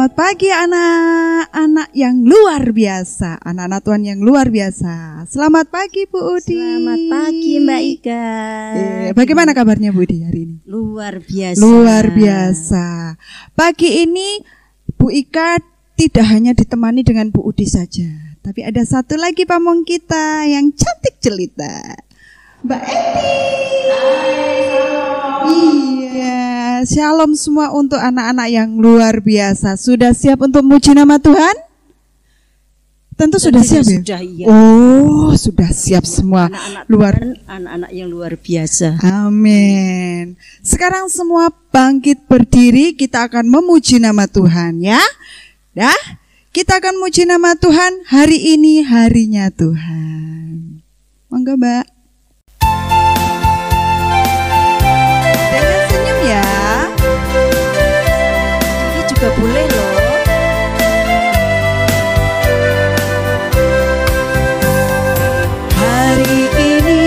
Selamat pagi anak-anak yang luar biasa, anak-anak Tuhan yang luar biasa. Selamat pagi Bu Udi. Selamat pagi Mbak Ika. Bagaimana kabarnya Bu Udi hari ini? Luar biasa. Luar biasa. Pagi ini Bu Ika tidak hanya ditemani dengan Bu Udi saja, tapi ada satu lagi pamong kita yang cantik jelita, Mbak Eti. Iya, shalom semua untuk anak-anak yang luar biasa. Sudah siap untuk muji nama Tuhan? Tentu sudah siap ya? Sudah, iya. Oh, sudah siap semua. Anak-anak yang luar biasa. Amin. Sekarang semua bangkit berdiri, kita akan memuji nama Tuhan ya. Ya, kita akan memuji nama Tuhan. Hari ini harinya Tuhan. Monggo Mbak. Dengan senyum ya. Ini juga boleh loh. Hari ini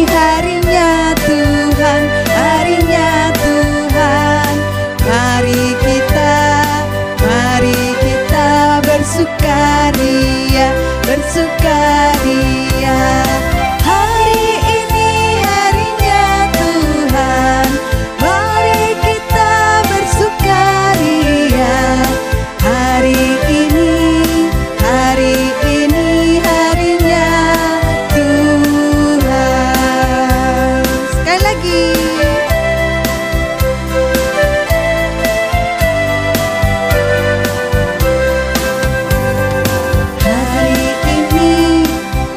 harinya Tuhan, harinya Tuhan. Mari kita bersukaria, bersukaria. Hari ini harinya Tuhan, mari kita bersukaria. Hari ini harinya Tuhan. Sekali lagi.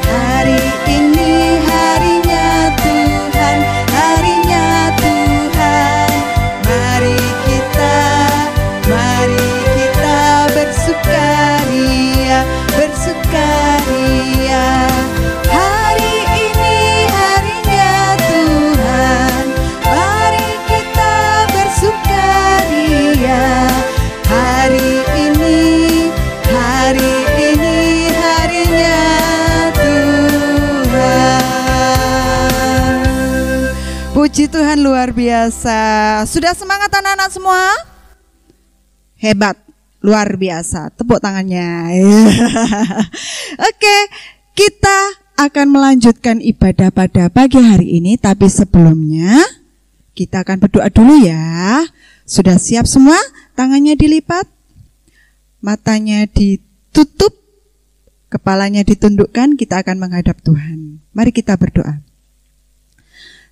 Hari ini harinya Tuhan, harinya Tuhan. Mari kita bersukaria, bersukaria. Hari ini harinya Tuhan, mari kita bersukaria. Hari ini harinya Tuhan. Puji Tuhan luar biasa. Sudah semangat anak-anak semua? Hebat, luar biasa. Tepuk tangannya. Oke, kita akan melanjutkan ibadah pada pagi hari ini. Tapi sebelumnya kita akan berdoa dulu ya. Sudah siap semua? Tangannya dilipat, matanya ditutup, kepalanya ditundukkan. Kita akan menghadap Tuhan. Mari kita berdoa.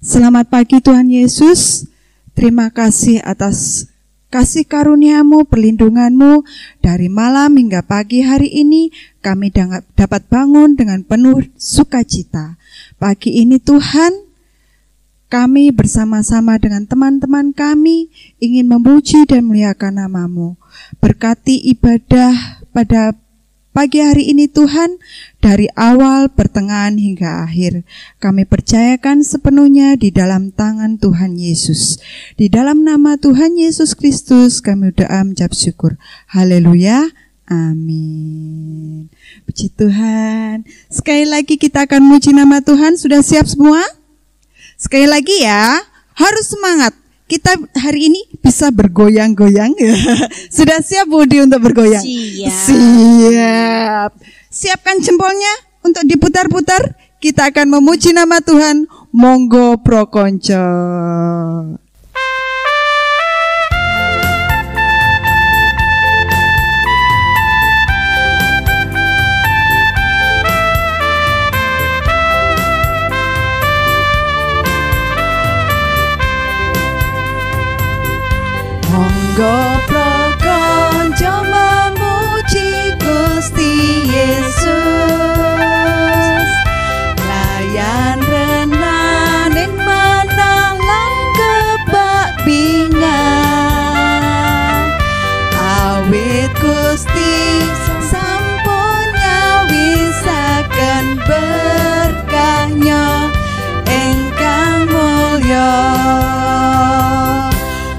Selamat pagi Tuhan Yesus. Terima kasih atas kasih karunia-Mu, perlindungan-Mu. Dari malam hingga pagi hari ini kami dapat bangun dengan penuh sukacita. Pagi ini Tuhan, kami bersama-sama dengan teman-teman kami ingin memuji dan memuliakan nama-Mu. Berkati ibadah pada pagi hari ini Tuhan, dari awal, pertengahan hingga akhir. Kami percayakan sepenuhnya di dalam tangan Tuhan Yesus. Di dalam nama Tuhan Yesus Kristus kami doa mengucap syukur. Haleluya. Amin. Puji Tuhan. Sekali lagi kita akan memuji nama Tuhan. Sudah siap semua? Sekali lagi ya, harus semangat. Kita hari ini bisa bergoyang-goyang. Sudah siap Budi untuk bergoyang? Siap. Siapkan jempolnya untuk diputar-putar. Kita akan memuji nama Tuhan. Monggo prokonco. Monggo prokonco memuji Gusti Yesus. Layan renaning manah lan kebak bingan. Awit Gusti sampun nyawisaken berkahnya ingkang mulya.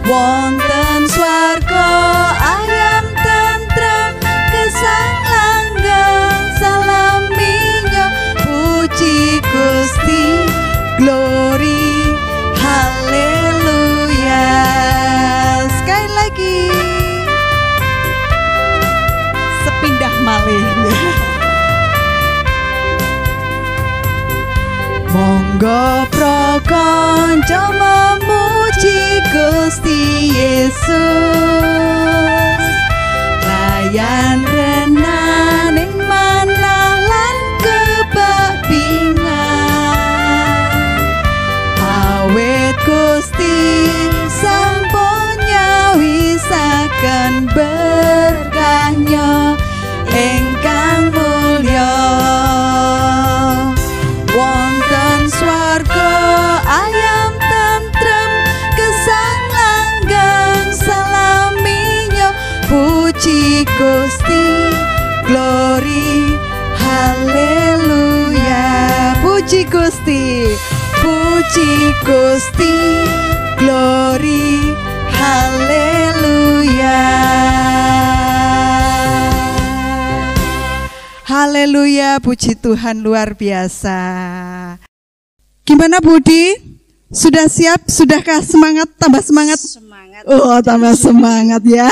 Wonten swarga Monggo prakanca memuji Gusti Yesus. Layan renaning manah lan kebabingan. Awit Gusti sampun nyawisaken berkahnya ingkang mulya. Wonten swarga ayam tentrem gesang langgang salaminya. Puji Gusti, glory, haleluya. Puji Gusti, puji Gusti, glory, haleluya. Haleluya, puji Tuhan, luar biasa. Gimana Budi? Sudah siap? Sudahkah semangat? Tambah semangat? Semangat. Oh, tambah semangat ya.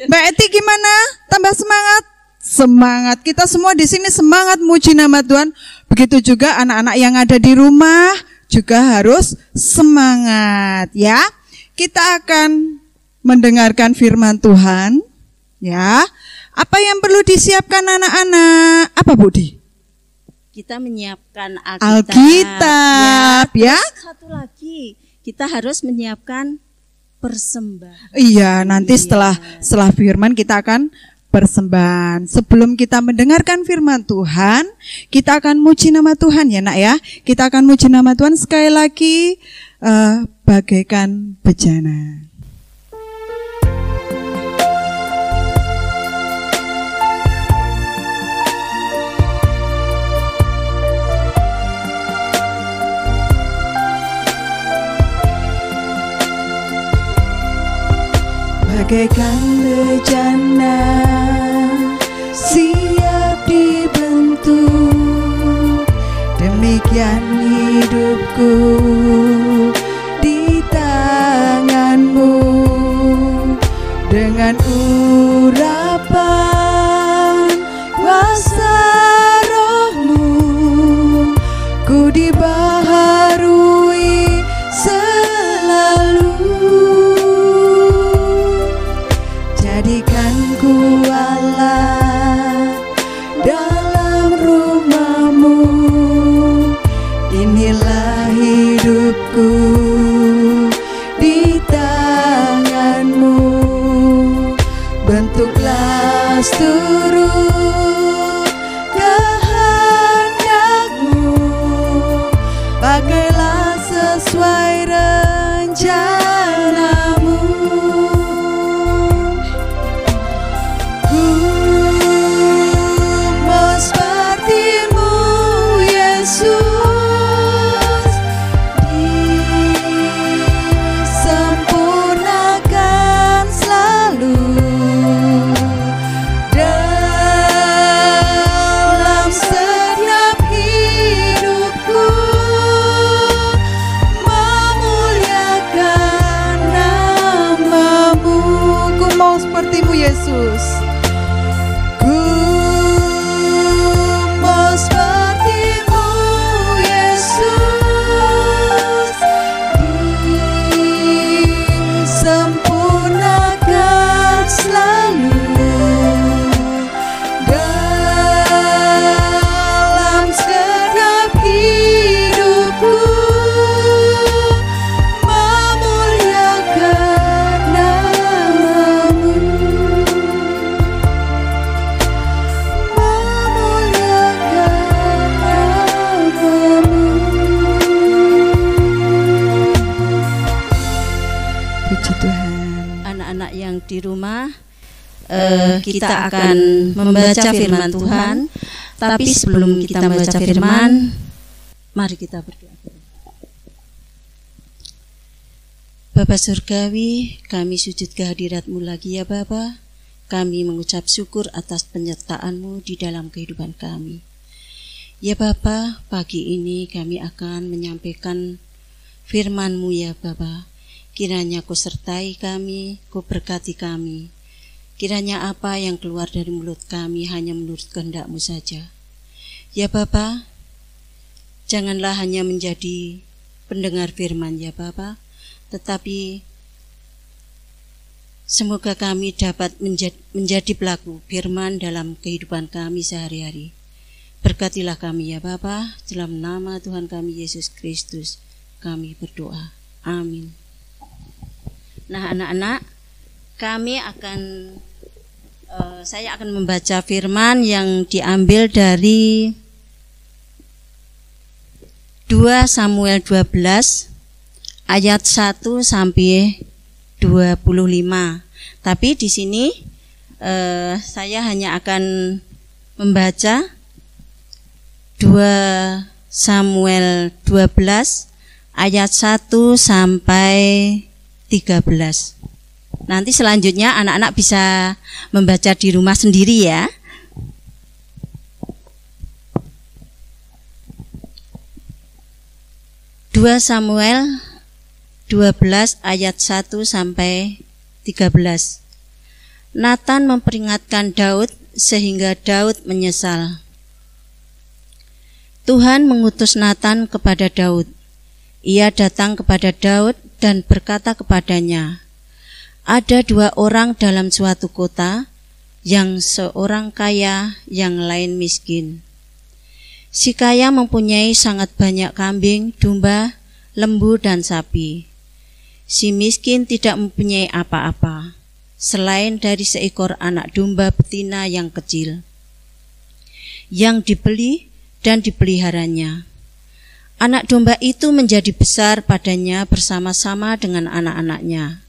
Mbak Eti gimana? Tambah semangat? Semangat. Kita semua di sini semangat muji nama Tuhan. Begitu juga anak-anak yang ada di rumah juga harus semangat ya. Kita akan mendengarkan firman Tuhan ya. Apa yang perlu disiapkan anak-anak? Apa Budi? Kita menyiapkan Alkitab ya. Satu lagi, kita harus menyiapkan persembahan. Iya, nanti setelah firman kita akan persembahan. Sebelum kita mendengarkan firman Tuhan, kita akan muji nama Tuhan ya nak ya. Kita akan muji nama Tuhan sekali lagi bagaikan bejana. Bagaikan bejana siap dibentuk, demikian hidupku di tanganmu. Dengan urapan kuasa rohmu, ku dibaharui selalu. Jadikan ku alat dalam rumahmu, inilah hidupku di tanganmu. Bentuklah seluruh kehendakmu, pakailah sesuai rencanamu. Sepertimu Yesus, disempurnakan selalu dalam setiap hidupku, memuliakan namamu. Ku mau sepertimu Yesus. Sepertimu Yesus, disempurnakan selalu dalam setiap hidupku, memuliakan namamu. Anak-anak yang di rumah, kita akan membaca firman Tuhan. Tapi sebelum kita membaca firman, mari kita berdoa. Bapa Surgawi, kami sujud kehadirat-Mu lagi ya Bapa. Kami mengucap syukur atas penyertaan-Mu di dalam kehidupan kami. Ya Bapa, pagi ini kami akan menyampaikan firman-Mu ya Bapa. Kiranya Kau sertai kami, Kau berkati kami. Kiranya apa yang keluar dari mulut kami hanya menurut kehendak-Mu saja. Ya Bapa, Janganlah hanya menjadi pendengar firman ya Bapa, tetapi semoga kami dapat menjadi pelaku firman dalam kehidupan kami sehari-hari. Berkatilah kami ya Bapa, dalam nama Tuhan kami Yesus Kristus kami berdoa. Amin. Nah anak-anak, saya akan membaca firman yang diambil dari 2 Samuel 12 ayat 1 sampai 25. Tapi di sini saya hanya akan membaca 2 Samuel 12 ayat 1 sampai 13. Nanti selanjutnya anak-anak bisa membaca di rumah sendiri ya. Dua Samuel 12 ayat 1 sampai 13. Nathan memperingatkan Daud sehingga Daud menyesal. Tuhan mengutus Nathan kepada Daud. Ia datang kepada Daud dan berkata kepadanya, ada 2 orang dalam suatu kota, yang seorang kaya, yang lain miskin. Si kaya mempunyai sangat banyak kambing, domba, lembu, dan sapi. Si miskin tidak mempunyai apa-apa, selain dari seekor anak domba betina yang kecil, yang dibeli dan dipeliharanya. Anak domba itu menjadi besar padanya bersama-sama dengan anak-anaknya.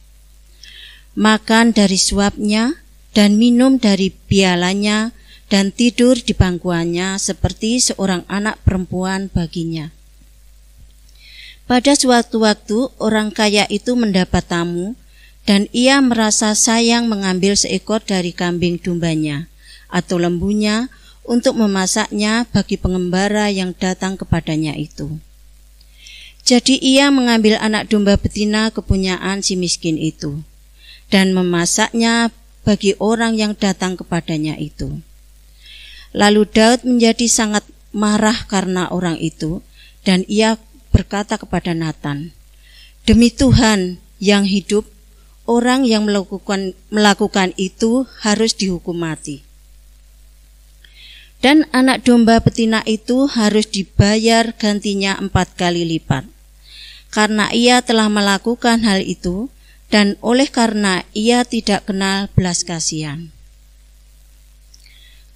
Makan dari suapnya dan minum dari pialanya dan tidur di bangkuannya seperti seorang anak perempuan baginya. Pada suatu waktu orang kaya itu mendapat tamu dan ia merasa sayang mengambil seekor dari kambing dombanya atau lembunya untuk memasaknya bagi pengembara yang datang kepadanya itu. Jadi ia mengambil anak domba betina kepunyaan si miskin itu dan memasaknya bagi orang yang datang kepadanya itu. Lalu Daud menjadi sangat marah karena orang itu, dan ia berkata kepada Nathan, demi Tuhan yang hidup, orang yang melakukan itu harus dihukum mati. Dan anak domba betina itu harus dibayar gantinya 4 kali lipat, karena ia telah melakukan hal itu, dan oleh karena ia tidak kenal belas kasihan.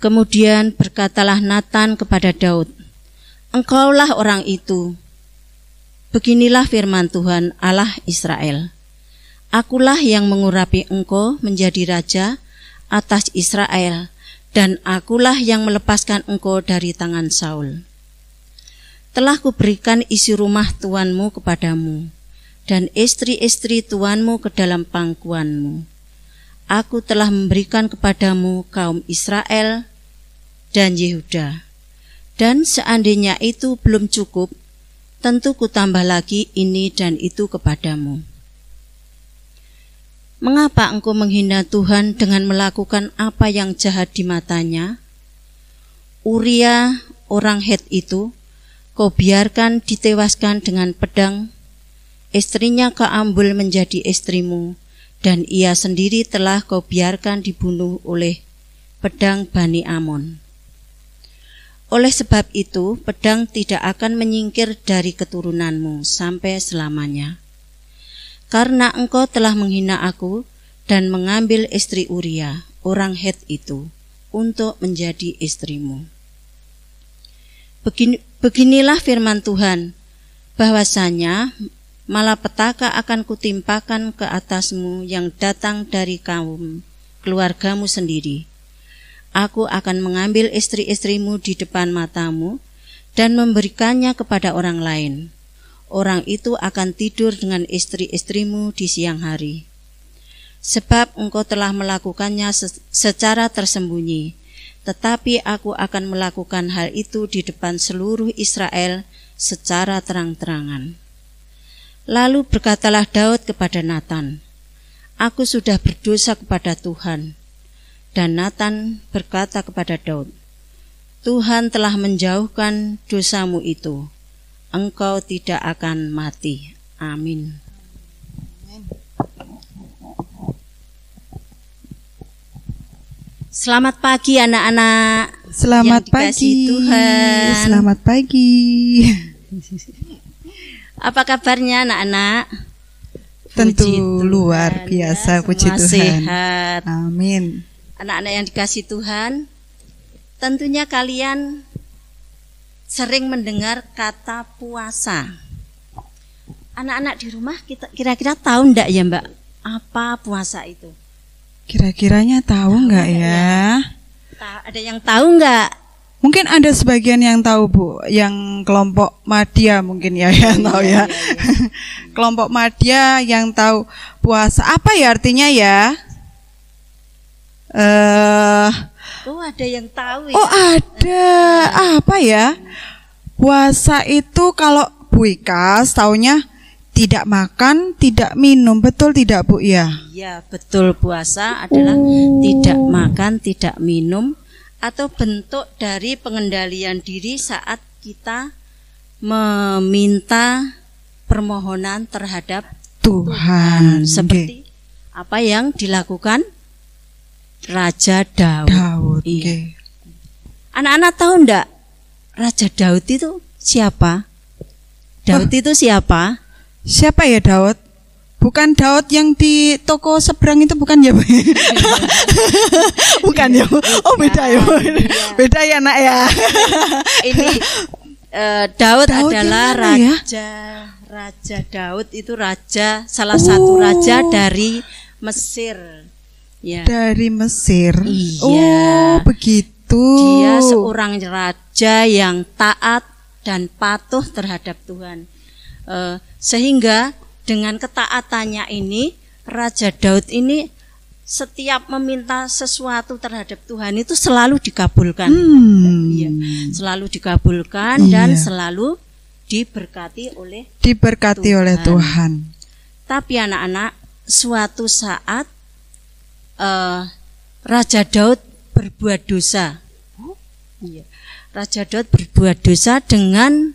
Kemudian berkatalah Nathan kepada Daud, engkaulah orang itu. Beginilah firman Tuhan Allah Israel. Akulah yang mengurapi engkau menjadi raja atas Israel, dan akulah yang melepaskan engkau dari tangan Saul. Telah kuberikan isi rumah tuanmu kepadamu, dan istri-istri tuanmu ke dalam pangkuanmu. Aku telah memberikan kepadamu kaum Israel dan Yehuda. Dan seandainya itu belum cukup, tentu kutambah lagi ini dan itu kepadamu. Mengapa engkau menghina Tuhan dengan melakukan apa yang jahat di matanya? Uria, orang Het itu, kau biarkan ditewaskan dengan pedang. Istrinya kau ambil menjadi istrimu, dan ia sendiri telah kau biarkan dibunuh oleh pedang Bani Amon. Oleh sebab itu, pedang tidak akan menyingkir dari keturunanmu sampai selamanya. Karena engkau telah menghina aku dan mengambil istri Uria, orang Het itu, untuk menjadi istrimu. Beginilah firman Tuhan, bahwasanya malapetaka akan kutimpakan ke atasmu yang datang dari kaum keluargamu sendiri. Aku akan mengambil istri-istrimu di depan matamu dan memberikannya kepada orang lain. Orang itu akan tidur dengan istri-istrimu di siang hari. Sebab engkau telah melakukannya secara tersembunyi, tetapi aku akan melakukan hal itu di depan seluruh Israel secara terang-terangan. Lalu berkatalah Daud kepada Nathan, aku sudah berdosa kepada Tuhan. Dan Nathan berkata kepada Daud, Tuhan telah menjauhkan dosamu itu, engkau tidak akan mati. Amin. Selamat pagi anak-anak. Selamat pagi Tuhan. Selamat pagi. Apa kabarnya anak-anak? Tentu Puji Tuhan, luar biasa, ya, puji semua Tuhan. Sehat. Amin. Anak-anak yang dikasih Tuhan, tentunya kalian sering mendengar kata puasa. Anak-anak di rumah kita kira-kira tahu enggak ya Mbak, apa puasa itu? Kira-kiranya tahu nggak ya? Ada yang tahu enggak? Mungkin ada sebagian yang tahu Bu, yang kelompok Madya mungkin ya yang tahu ya. Kelompok Madya yang tahu puasa apa ya artinya ya? Oh ada yang tahu ya? Oh ada, apa ya? Puasa itu kalau Bu Ika taunya tidak makan, tidak minum, betul tidak Bu ya? Iya betul, puasa adalah tidak makan, tidak minum, atau bentuk dari pengendalian diri saat kita meminta permohonan terhadap Tuhan. Seperti apa yang dilakukan Raja Daud. Iya. Okay. Anak-anak tahu enggak Raja Daud itu siapa? Daud itu siapa? Siapa ya Daud? Bukan Daud yang di toko seberang itu bukan ya Bu? Bukan ya? Oh beda ya? Beda ya nak ya? Ini Daud adalah ya? Raja Daud itu raja, salah satu raja dari Mesir. Ya. Dari Mesir. Iya. Oh begitu. Dia seorang raja yang taat dan patuh terhadap Tuhan. Sehingga dengan ketaatannya ini Raja Daud ini setiap meminta sesuatu terhadap Tuhan itu selalu dikabulkan. Iya, selalu dikabulkan dan selalu diberkati oleh Tuhan. Tapi anak-anak, suatu saat Raja Daud berbuat dosa. Raja Daud berbuat dosa dengan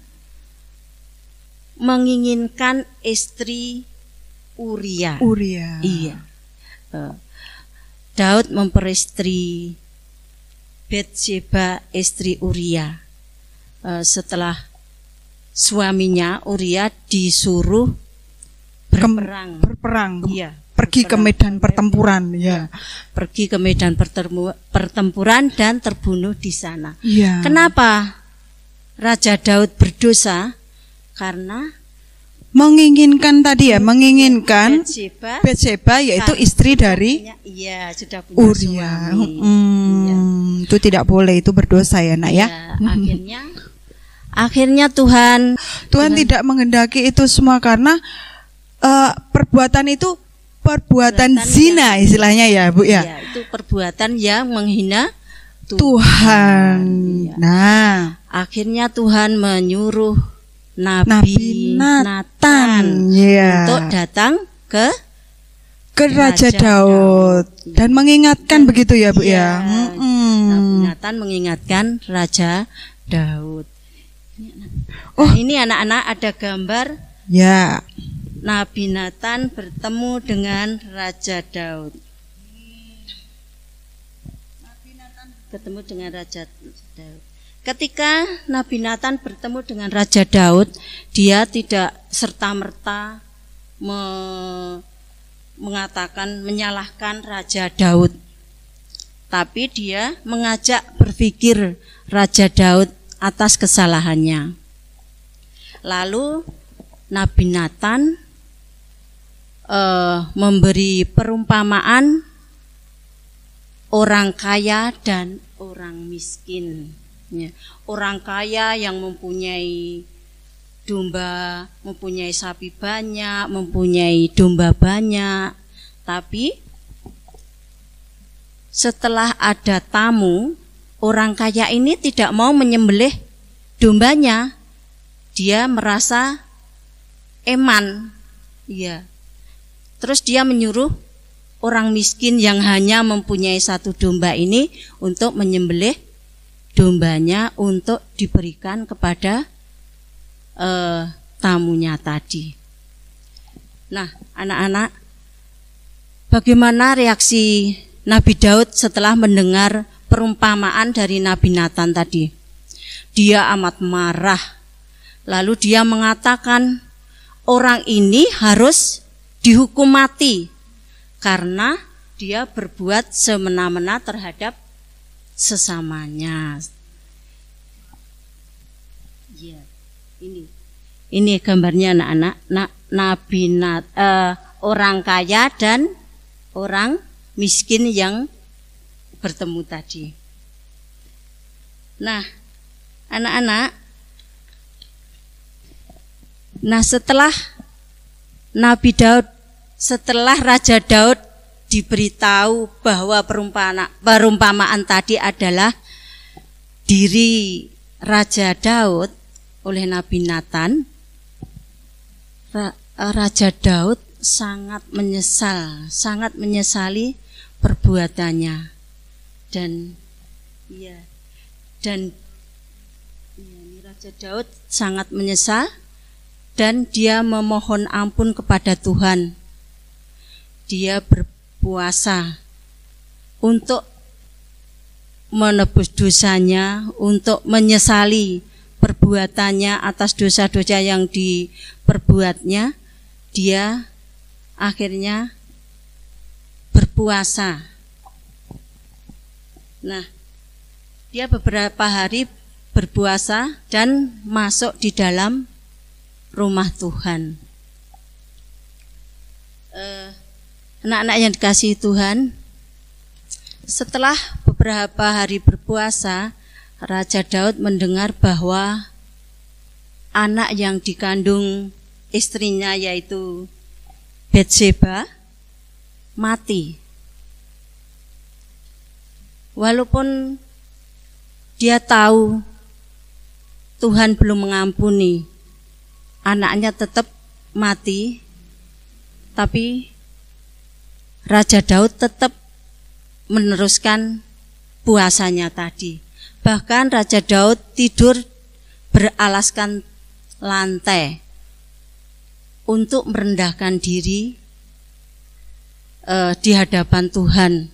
menginginkan istri Uria. Iya. Daud memperistri Bathsheba, istri Uria. Setelah suaminya Uria disuruh berperang. Iya. Pergi ke medan pertempuran. Ya. Pergi ke medan pertempuran dan terbunuh di sana. Ya. Kenapa Raja Daud berdosa? Karena menginginkan menginginkan Bathsheba yaitu istri dari sudah punya Uria. Suami. Itu tidak boleh, itu berdosa ya nak ya. Akhirnya Tuhan tidak menghendaki itu semua karena perbuatan itu perbuatan zina istilahnya ya Bu ya. Iya, itu perbuatan yang menghina Tuhan. Ya. Nah, akhirnya Tuhan menyuruh Nabi Nathan untuk datang ke Raja Daud dan mengingatkan begitu ya Bu ya. Nabi Nathan mengingatkan Raja Daud. Ini anak-anak ada gambar ya. Nabi Nathan bertemu dengan Raja Daud. Ketemu dengan Raja Daud. Ketika Nabi Nathan bertemu dengan Raja Daud, dia tidak serta-merta menyalahkan Raja Daud. Tapi dia mengajak berpikir Raja Daud atas kesalahannya. Lalu Nabi Nathan memberi perumpamaan orang kaya dan orang miskin. Orang kaya yang mempunyai domba, mempunyai sapi banyak, mempunyai domba banyak, tapi setelah ada tamu, orang kaya ini tidak mau menyembelih dombanya. Dia merasa eman, ya. Terus dia menyuruh orang miskin yang hanya mempunyai satu domba ini untuk menyembelih dombanya untuk diberikan kepada tamunya tadi. Nah, anak-anak, bagaimana reaksi Nabi Daud setelah mendengar perumpamaan dari Nabi Nathan tadi? Dia amat marah. Lalu dia mengatakan, orang ini harus dihukum mati karena dia berbuat semena-mena terhadap sesamanya. Ya, ini gambarnya anak-anak, orang kaya dan orang miskin yang bertemu tadi. Nah, anak-anak, setelah Raja Daud diberitahu bahwa perumpamaan tadi adalah diri Raja Daud oleh Nabi Nathan, Raja Daud sangat menyesali perbuatannya dan Raja Daud sangat menyesal dan dia memohon ampun kepada Tuhan. Dia berpuasa untuk menebus dosanya, untuk menyesali perbuatannya atas dosa-dosa yang diperbuatnya. Dia akhirnya berpuasa. Nah, dia beberapa hari berpuasa dan masuk di dalam rumah Tuhan. Anak-anak yang dikasihi Tuhan, setelah beberapa hari berpuasa, Raja Daud mendengar bahwa anak yang dikandung istrinya yaitu Batseba mati. Walaupun dia tahu Tuhan belum mengampuni, anaknya tetap mati, tapi Raja Daud tetap meneruskan puasanya tadi. Bahkan Raja Daud tidur beralaskan lantai untuk merendahkan diri di hadapan Tuhan,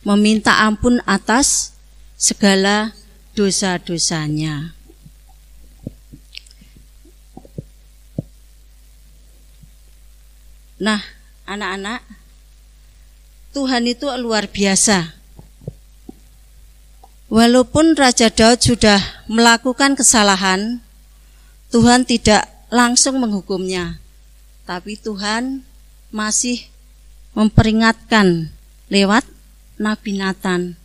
meminta ampun atas segala dosa-dosanya. Nah, anak-anak, Tuhan itu luar biasa. Walaupun Raja Daud sudah melakukan kesalahan, Tuhan tidak langsung menghukumnya, tapi Tuhan masih memperingatkan lewat Nabi Nathan.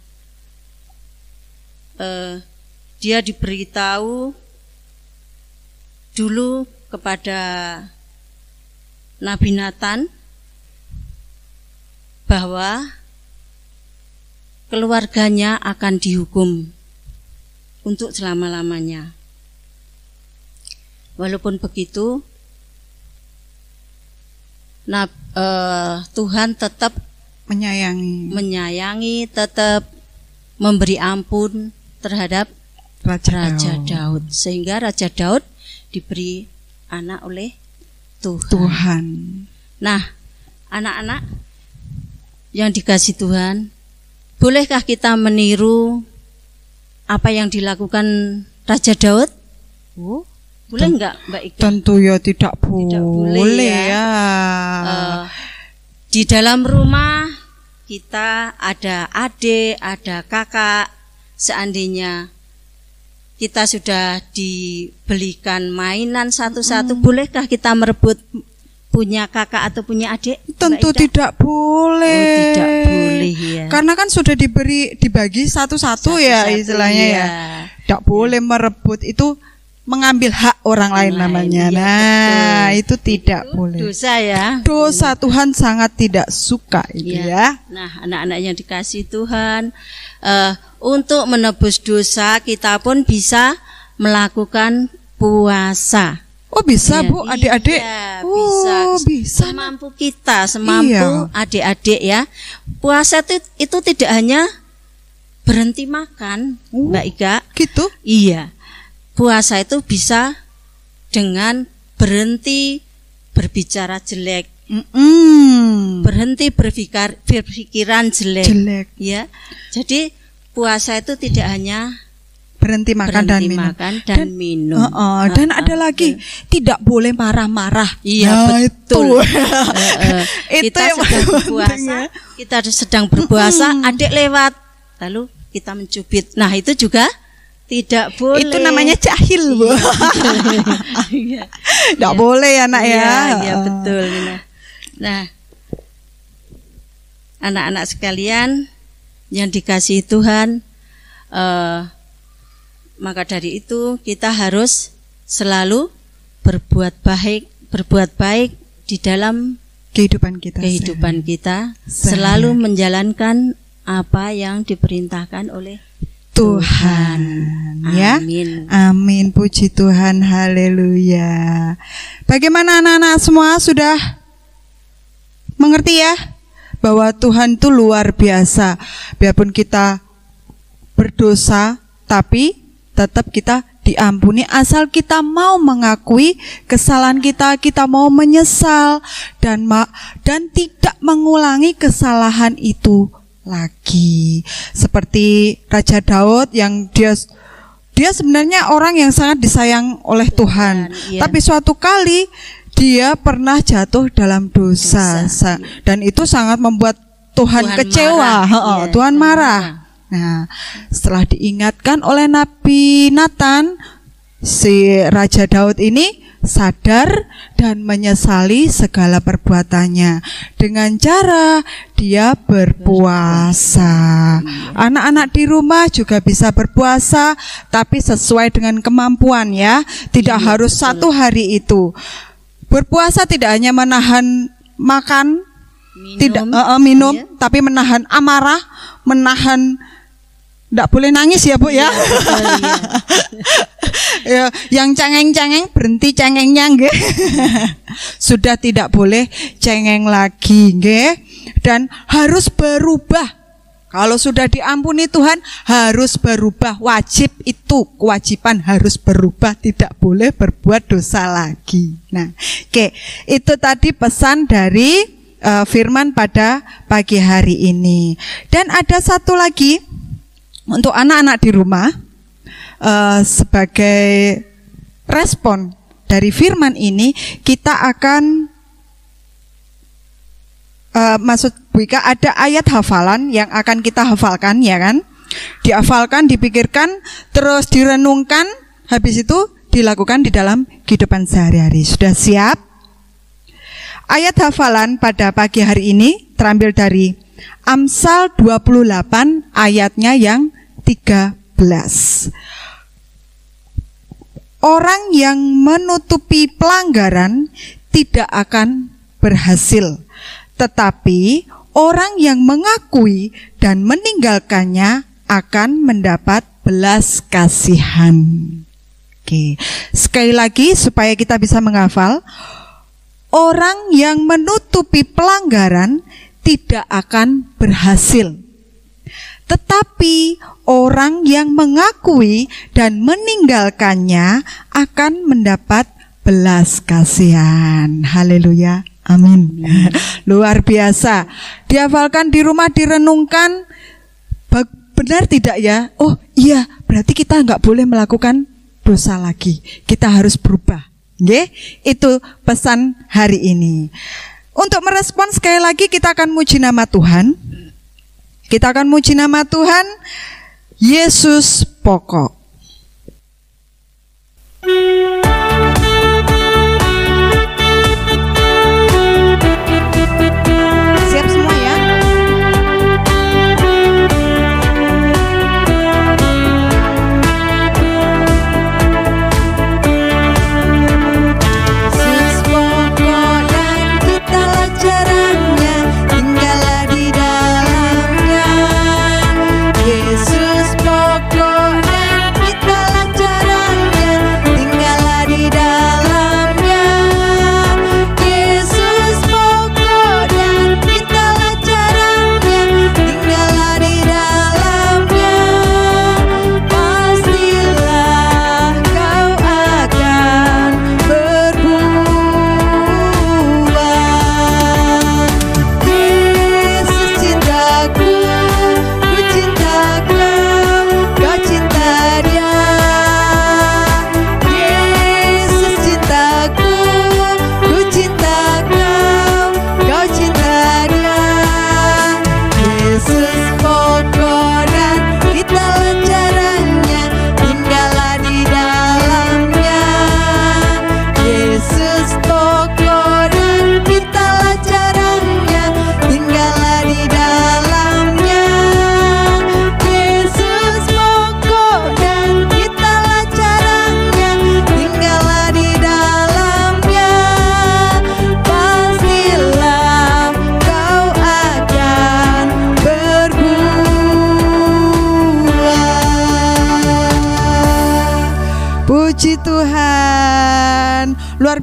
Dia diberitahu dulu kepada Nabi Nathan bahwa keluarganya akan dihukum untuk selama-lamanya. Walaupun begitu, Tuhan tetap menyayangi, tetap memberi ampun terhadap Raja Daud, sehingga Raja Daud diberi anak oleh Tuhan. Nah, anak-anak yang dikasihi Tuhan, bolehkah kita meniru apa yang dilakukan Raja Daud? Boleh enggak, Mbak Ika? Tentu ya tidak boleh ya. Di dalam rumah kita ada adik, ada kakak. Seandainya kita sudah dibelikan mainan satu-satu, bolehkah kita merebut punya kakak atau punya adik? Tentu tidak boleh. Oh, tidak boleh ya. Karena kan sudah dibagi satu-satu ya istilahnya ya. Tidak boleh merebut, itu mengambil hak orang lain namanya. Iya, nah, itu tidak boleh. Dosa ya. Dosa, Tuhan sangat tidak suka itu ya. Nah, anak-anak yang dikasihi Tuhan, untuk menebus dosa kita pun bisa melakukan puasa. Oh bisa Bu, adik-adik? Iya, bisa. Semampu kita, semampu adik-adik ya. Puasa itu tidak hanya berhenti makan, Mbak Ika. Gitu? Iya. Puasa itu bisa dengan berhenti berbicara jelek, berhenti berpikiran jelek. Ya, jadi puasa itu tidak hanya berhenti makan dan minum. Dan ada lagi tidak boleh marah-marah. Iya, betul. Kita sedang berpuasa, kita sedang berpuasa, adik lewat, lalu kita mencubit. Nah, itu juga tidak boleh. Itu namanya jahil, Bu. Tidak boleh ya, Nak ya. Iya, betul. Nah, anak-anak sekalian yang dikasihi Tuhan, maka dari itu kita harus selalu berbuat baik di dalam kehidupan kita, selalu menjalankan apa yang diperintahkan oleh Tuhan. Ya, amin. Puji Tuhan, haleluya. Bagaimana anak-anak semua, sudah mengerti ya bahwa Tuhan itu luar biasa. Biarpun kita berdosa, tapi tetap kita diampuni asal kita mau mengakui kesalahan kita mau menyesal dan tidak mengulangi kesalahan itu lagi. Seperti Raja Daud yang dia sebenarnya orang yang sangat disayang oleh Tuhan, tapi suatu kali dia pernah jatuh dalam dosa. Dan itu sangat membuat Tuhan kecewa, Tuhan marah. Nah, setelah diingatkan oleh Nabi Nathan, si Raja Daud ini sadar dan menyesali segala perbuatannya dengan cara dia berpuasa. Anak-anak di rumah juga bisa berpuasa, tapi sesuai dengan kemampuan ya. Tidak harus satu hari itu. Berpuasa tidak hanya menahan makan, minum, tapi menahan amarah, menahan. Nggak boleh nangis ya, Bu ya. Ya, yang cengeng-cengeng berhenti cengengnya nggih. Sudah tidak boleh cengeng lagi nggih. Dan harus berubah. Kalau sudah diampuni Tuhan harus berubah. Wajib itu, kewajiban harus berubah, tidak boleh berbuat dosa lagi. Nah, itu tadi pesan dari firman pada pagi hari ini. Dan ada satu lagi untuk anak-anak di rumah, sebagai respon dari firman ini, kita akan maksud Bu Ika, ada ayat hafalan yang akan kita hafalkan, ya kan? Dihafalkan, dipikirkan, terus direnungkan, habis itu dilakukan di dalam kehidupan sehari-hari. Sudah siap? Ayat hafalan pada pagi hari ini terambil dari Amsal 28 ayatnya yang 13. Orang yang menutupi pelanggaran tidak akan berhasil, tetapi orang yang mengakui dan meninggalkannya akan mendapat belas kasihan. Oke, sekali lagi supaya kita bisa menghafal. Orang yang menutupi pelanggaran tidak akan berhasil, tetapi orang yang mengakui dan meninggalkannya akan mendapat belas kasihan. Haleluya, amin. Luar biasa. Dihafalkan di rumah, direnungkan. Benar tidak ya? Oh iya, berarti kita nggak boleh melakukan dosa lagi. Kita harus berubah. Nggih, itu pesan hari ini. Untuk merespon sekali lagi kita akan muji nama Tuhan. Kita akan muji nama Tuhan. Yesus pokok. Siap semua ya? Yesus pokok dan kita jalannya, tinggallah di dalamnya. Yesus pokok dan kita jalannya, tinggallah di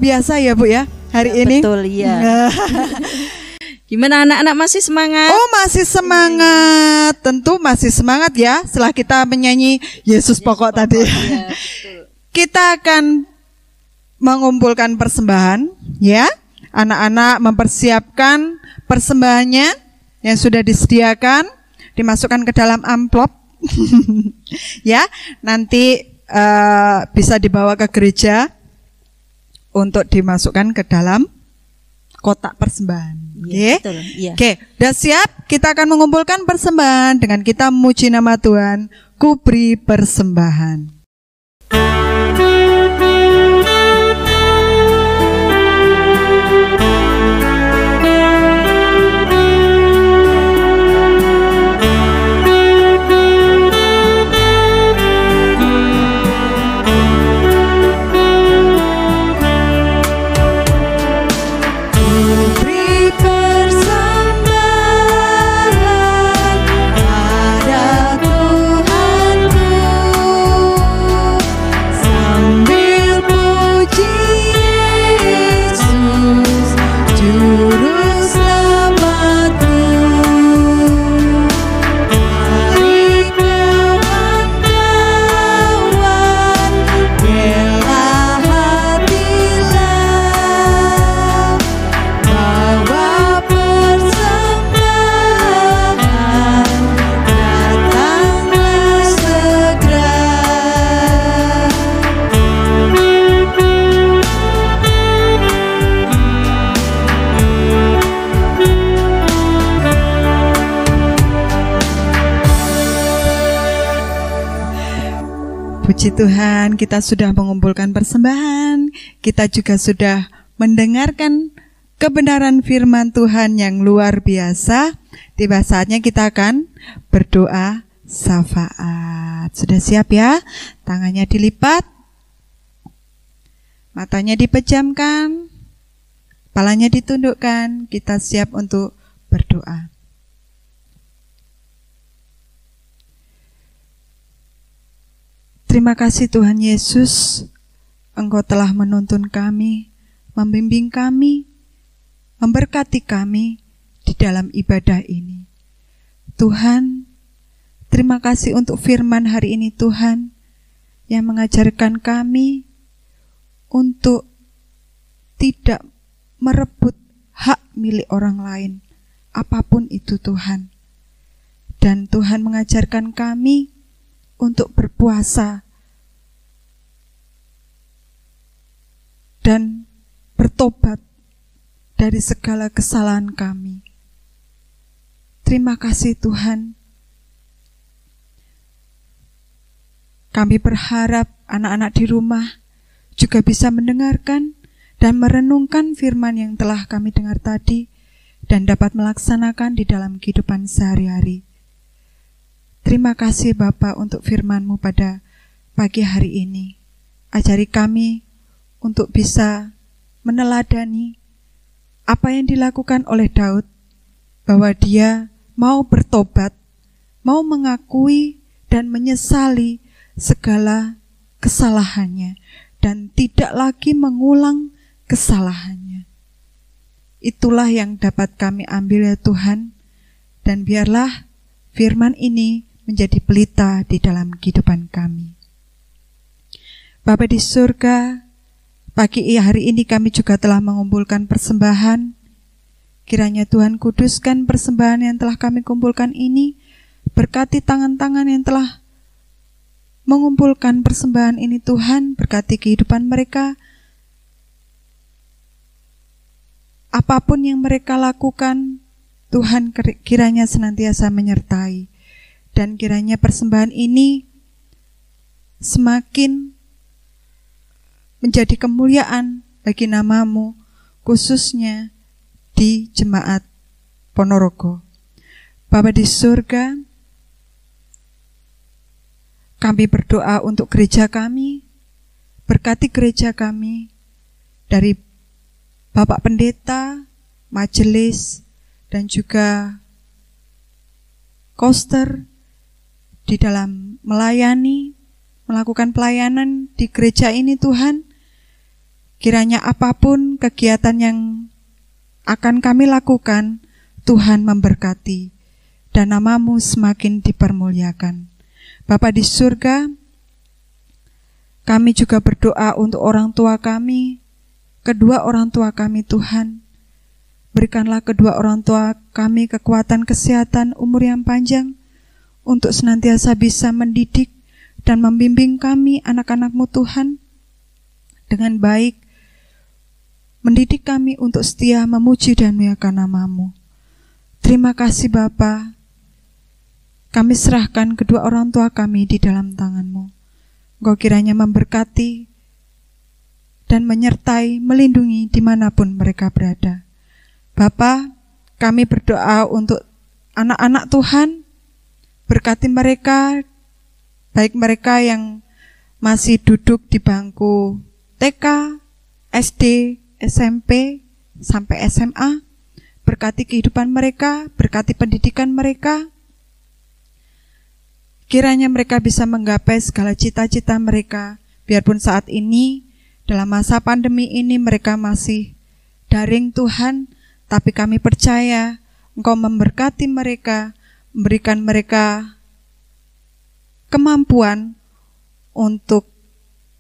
biasa ya Bu ya hari ini. Betul ya. Gimana anak-anak, masih semangat? Oh, masih semangat. Tentu masih semangat ya setelah kita menyanyi Yesus pokok tadi. Ya, Kita akan mengumpulkan persembahan ya. Anak-anak mempersiapkan persembahannya yang sudah disediakan, dimasukkan ke dalam amplop. Ya, nanti bisa dibawa ke gereja untuk dimasukkan ke dalam kotak persembahan. Ya, Oke, udah siap? Kita akan mengumpulkan persembahan dengan kita memuji nama Tuhan. Ku beri persembahan. Puji Tuhan, kita sudah mengumpulkan persembahan. Kita juga sudah mendengarkan kebenaran firman Tuhan yang luar biasa. Tiba saatnya kita akan berdoa syafaat. Sudah siap ya? Tangannya dilipat, matanya dipejamkan, kepalanya ditundukkan. Kita siap untuk berdoa. Terima kasih Tuhan Yesus, Engkau telah menuntun kami, membimbing kami, memberkati kami di dalam ibadah ini. Tuhan, terima kasih untuk firman hari ini Tuhan, yang mengajarkan kami untuk tidak merebut hak milik orang lain, apapun itu Tuhan. Dan Tuhan mengajarkan kami untuk berpuasa dan bertobat dari segala kesalahan kami. Terima kasih Tuhan. Kami berharap anak-anak di rumah juga bisa mendengarkan dan merenungkan firman yang telah kami dengar tadi dan dapat melaksanakan di dalam kehidupan sehari-hari. Terima kasih Bapa untuk firman-Mu pada pagi hari ini. Ajari kami untuk bisa meneladani apa yang dilakukan oleh Daud, bahwa dia mau bertobat, mau mengakui dan menyesali segala kesalahannya, dan tidak lagi mengulang kesalahannya. Itulah yang dapat kami ambil ya Tuhan, dan biarlah firman ini menjadi pelita di dalam kehidupan kami. Bapa di surga, pagi hari ini kami juga telah mengumpulkan persembahan. Kiranya Tuhan kuduskan persembahan yang telah kami kumpulkan ini, berkati tangan-tangan yang telah mengumpulkan persembahan ini Tuhan, berkati kehidupan mereka. Apapun yang mereka lakukan, Tuhan kiranya senantiasa menyertai. Dan kiranya persembahan ini semakin menjadi kemuliaan bagi nama-Mu, khususnya di Jemaat Ponorogo. Bapa di surga, kami berdoa untuk gereja kami, berkati gereja kami, dari Bapak Pendeta, majelis, dan juga koster, di dalam melayani, melakukan pelayanan di gereja ini Tuhan. Kiranya apapun kegiatan yang akan kami lakukan, Tuhan memberkati dan nama-Mu semakin dipermuliakan. Bapa di surga, kami juga berdoa untuk orang tua kami, kedua orang tua kami Tuhan. Berikanlah kedua orang tua kami kekuatan kesehatan, umur yang panjang, untuk senantiasa bisa mendidik dan membimbing kami anak-anak-Mu Tuhan dengan baik, mendidik kami untuk setia memuji dan memuliakan nama-Mu. Terima kasih Bapa. Kami serahkan kedua orang tua kami di dalam tangan-Mu. Engkau kiranya memberkati dan menyertai, melindungi dimanapun mereka berada. Bapa, kami berdoa untuk anak-anak Tuhan, berkati mereka, baik mereka yang masih duduk di bangku TK, SD, SMP, sampai SMA, berkati kehidupan mereka, berkati pendidikan mereka. Kiranya mereka bisa menggapai segala cita-cita mereka, biarpun saat ini, dalam masa pandemi ini mereka masih daring Tuhan, tapi kami percaya Engkau memberkati mereka, memberikan mereka kemampuan untuk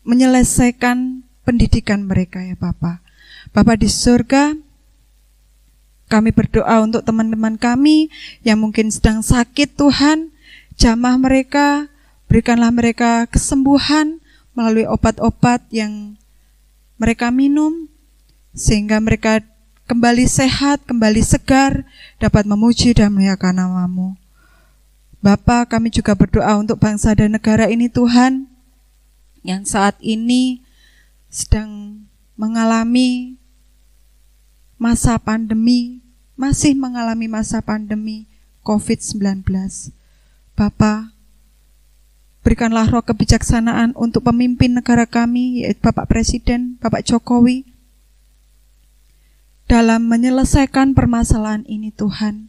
menyelesaikan pendidikan mereka ya Bapa. Bapa di surga, kami berdoa untuk teman-teman kami yang mungkin sedang sakit Tuhan, jamah mereka, berikanlah mereka kesembuhan melalui obat-obat yang mereka minum, sehingga mereka kembali sehat, kembali segar, dapat memuji dan memuliakan nama-Mu. Bapa, kami juga berdoa untuk bangsa dan negara ini Tuhan, yang saat ini sedang mengalami masa pandemi, masih mengalami masa pandemi COVID-19. Bapa, berikanlah roh kebijaksanaan untuk pemimpin negara kami, yaitu Bapak Presiden, Bapak Jokowi, dalam menyelesaikan permasalahan ini Tuhan.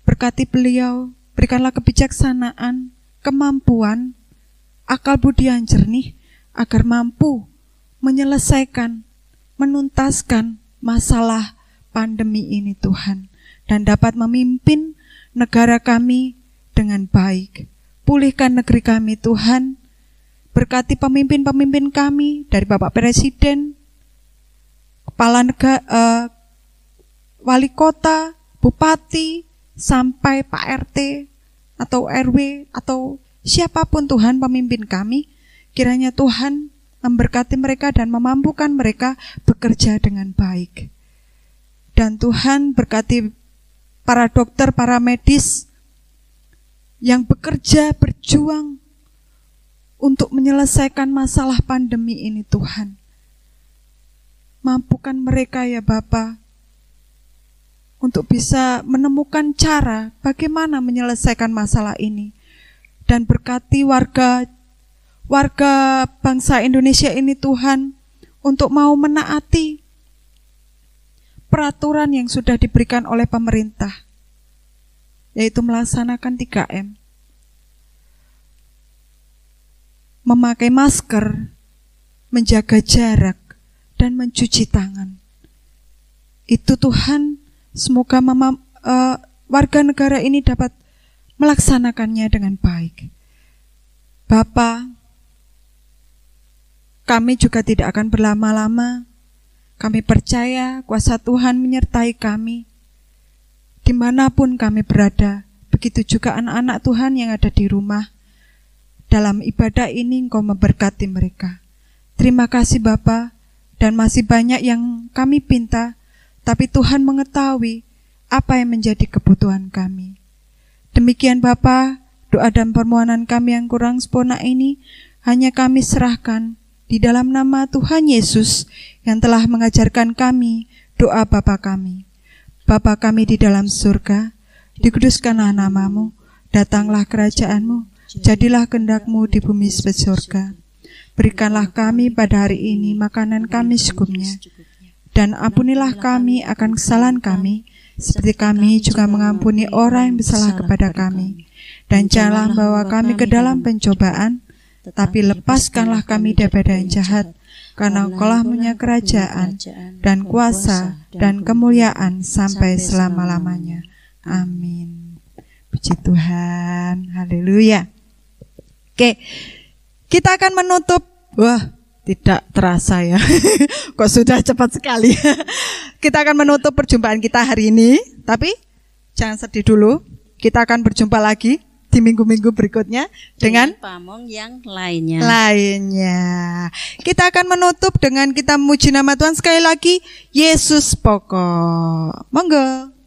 Berkati beliau, berikanlah kebijaksanaan, kemampuan, akal budi yang jernih, agar mampu menyelesaikan, menuntaskan masalah pandemi ini Tuhan, dan dapat memimpin negara kami dengan baik. Pulihkan negeri kami Tuhan, berkati pemimpin-pemimpin kami, dari Bapak Presiden, kepala negara, wali kota, bupati, sampai Pak RT atau RW atau siapapun Tuhan pemimpin kami, kiranya Tuhan memberkati mereka dan memampukan mereka bekerja dengan baik. Dan Tuhan berkati para dokter, para medis yang bekerja, berjuang untuk menyelesaikan masalah pandemi ini Tuhan. Mampukan mereka ya Bapa, untuk bisa menemukan cara bagaimana menyelesaikan masalah ini. Dan berkati warga bangsa Indonesia ini Tuhan, untuk mau menaati peraturan yang sudah diberikan oleh pemerintah, yaitu melaksanakan 3M. Memakai masker, menjaga jarak, dan mencuci tangan. Itu Tuhan, semoga warga negara ini dapat melaksanakannya dengan baik. Bapa, kami juga tidak akan berlama-lama. Kami percaya kuasa Tuhan menyertai kami dimanapun kami berada. Begitu juga anak-anak Tuhan yang ada di rumah. Dalam ibadah ini Engkau memberkati mereka. Terima kasih Bapa. Dan masih banyak yang kami pinta, tapi Tuhan mengetahui apa yang menjadi kebutuhan kami. Demikian Bapa, doa dan permohonan kami yang kurang sempurna ini hanya kami serahkan di dalam nama Tuhan Yesus yang telah mengajarkan kami doa Bapa kami. Bapa kami di dalam surga, dikuduskanlah nama-Mu, datanglah kerajaan-Mu, jadilah kehendak-Mu di bumi seperti surga. Berikanlah kami pada hari ini makanan kami secukupnya, dan ampunilah kami akan kesalahan kami, seperti kami juga mengampuni orang yang bersalah kepada kami. Dan janganlah membawa kami ke dalam pencobaan, tetapi lepaskanlah kami daripada yang jahat. karena Engkaulah punya kerajaan dan kuasa dan kemuliaan sampai selama-lamanya. Amin. Puji Tuhan. Haleluya. Oke, kita akan menutup. Wah, tidak terasa ya. Kok sudah cepat sekali. Kita akan menutup perjumpaan kita hari ini. Tapi jangan sedih dulu. Kita akan berjumpa lagi di minggu-minggu berikutnya dengan pamong yang lainnya. Kita akan menutup dengan kita memuji nama Tuhan sekali lagi. Yesus pokok. Monggo.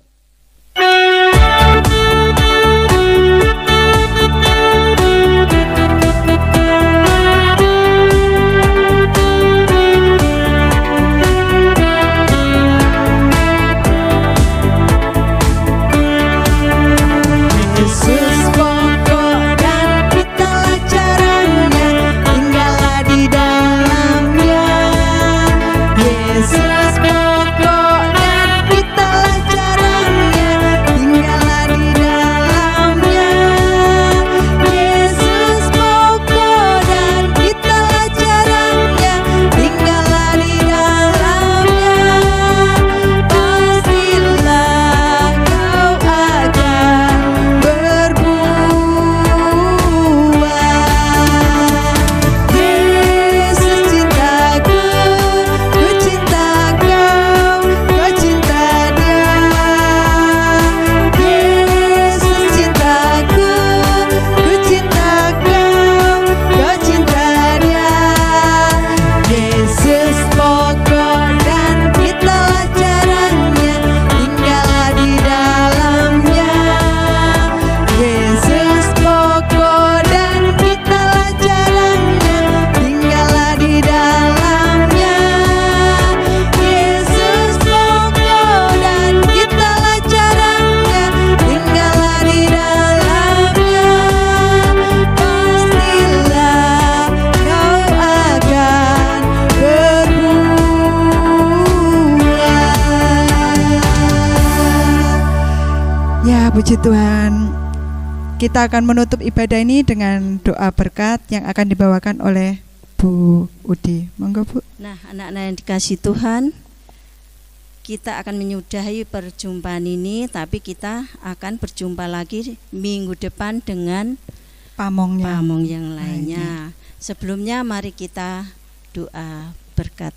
Puji Tuhan. Kita akan menutup ibadah ini dengan doa berkat yang akan dibawakan oleh Bu Udi. Monggo Bu. Nah, anak-anak yang dikasih Tuhan, kita akan menyudahi perjumpaan ini, tapi kita akan berjumpa lagi minggu depan dengan pamong yang lainnya. Sebelumnya mari kita doa berkat.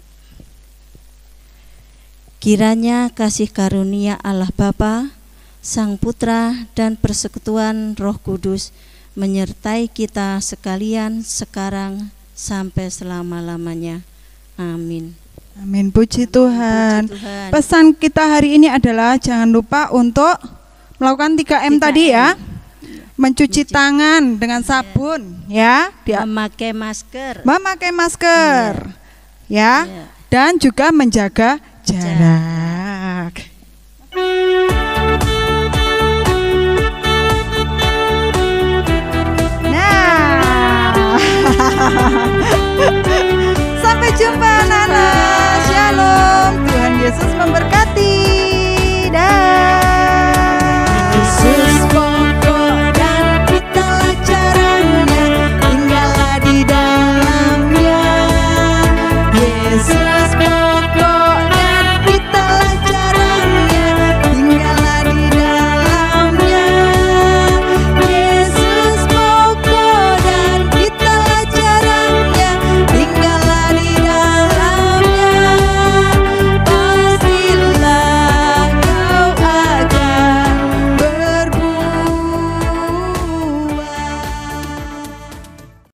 Kiranya kasih karunia Allah Bapa, Sang Putra dan persekutuan Roh Kudus menyertai kita sekalian sekarang sampai selama-lamanya. Amin. Amin. Puji Tuhan. Pesan kita hari ini adalah jangan lupa untuk melakukan 3M tadi ya. Mencuci tangan dengan sabun ya. Memakai masker. Ya. Dan juga menjaga jarak.